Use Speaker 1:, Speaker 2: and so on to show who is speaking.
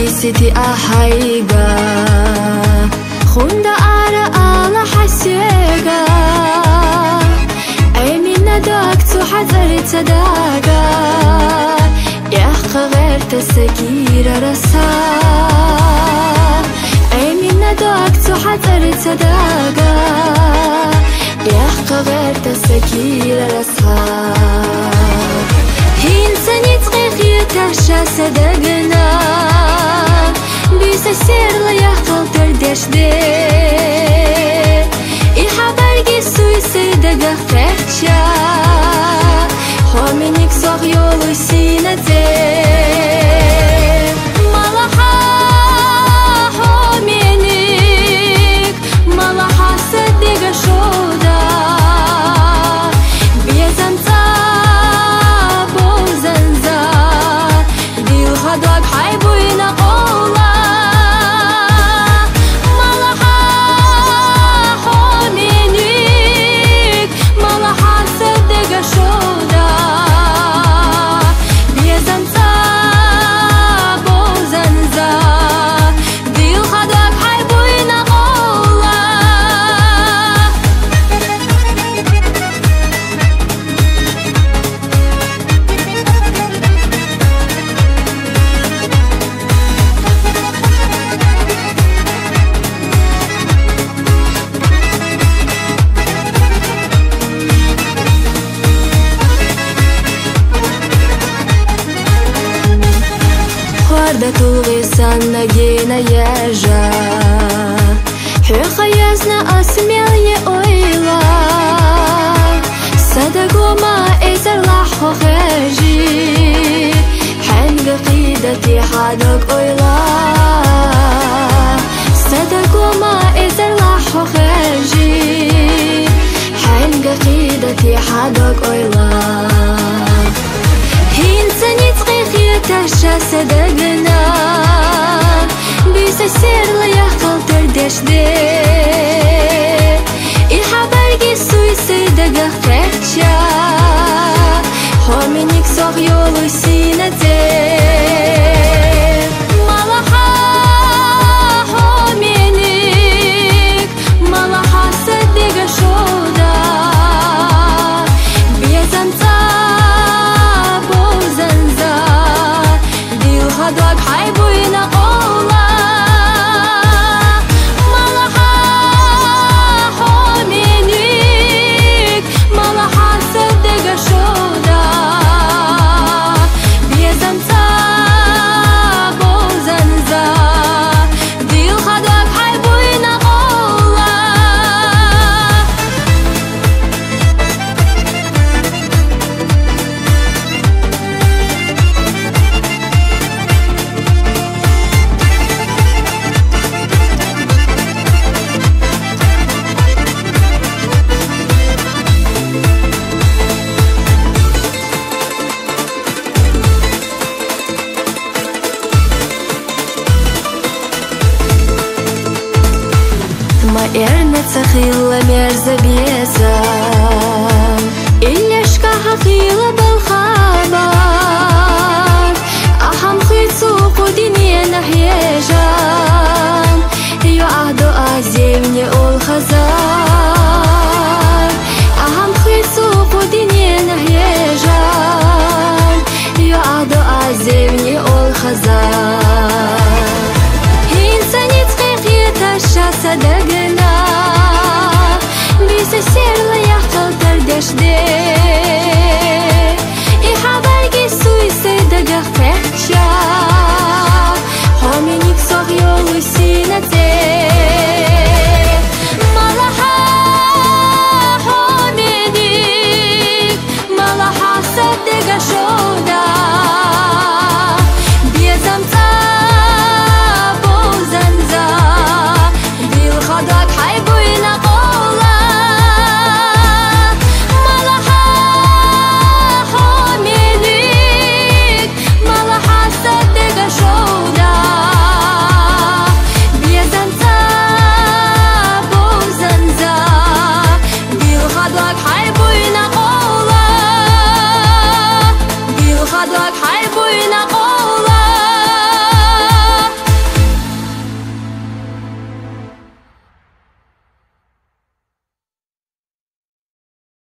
Speaker 1: سيتي أحيقا خوندا أرى على حسيقا أمين نداك تحذر تداقا يحق غير تسكير رسا أمين نداك تحذر تداقا يحق غير تسكير رسا إنساني تغيغي تحشى صدقنا بيسا سيرلا يحقل تردش دي إحبارجي سويسي دقا فحشا حومينيك صغ يولو سينا دي مالحا حومينيك مالحا صدقا شودا بيزنتا دوك حيبوينا قولا مالحا حومينيك مالحا صدق شودا بيزنتا بوزنزا ديل خدوك حيبوينا قولا Guarda tulgıysan nagina yeja Hükhayazna asmilye oyla Sadaguma ezerlah hoheji Hanga qidati hadak oyla Sadaguma ezerlah hoheji Hanga qidati hadak oyla إنساني تغيغي تحشى صدقنا بيسا سيرلا يحقل تردش دي إحبارجي سويسي دقا فحشا حومينيك صغ يولو سينا دي مالحا حومينيك مالحا صدقا شودا بيزنتا دوك حيبوينا قولا مالحا حومينيك مالحا صدق شودا بيزنتا بوزنزا ديل خدوك حيبوينا قولا Эрна цахила мерза беса Ильяшка хахила بالخبر أحم خيصو قديني نحيجان يو عهدو أزيمني أول خزار أحم خيصو قديني نحيجان يو عهدو أزيمني أول خزار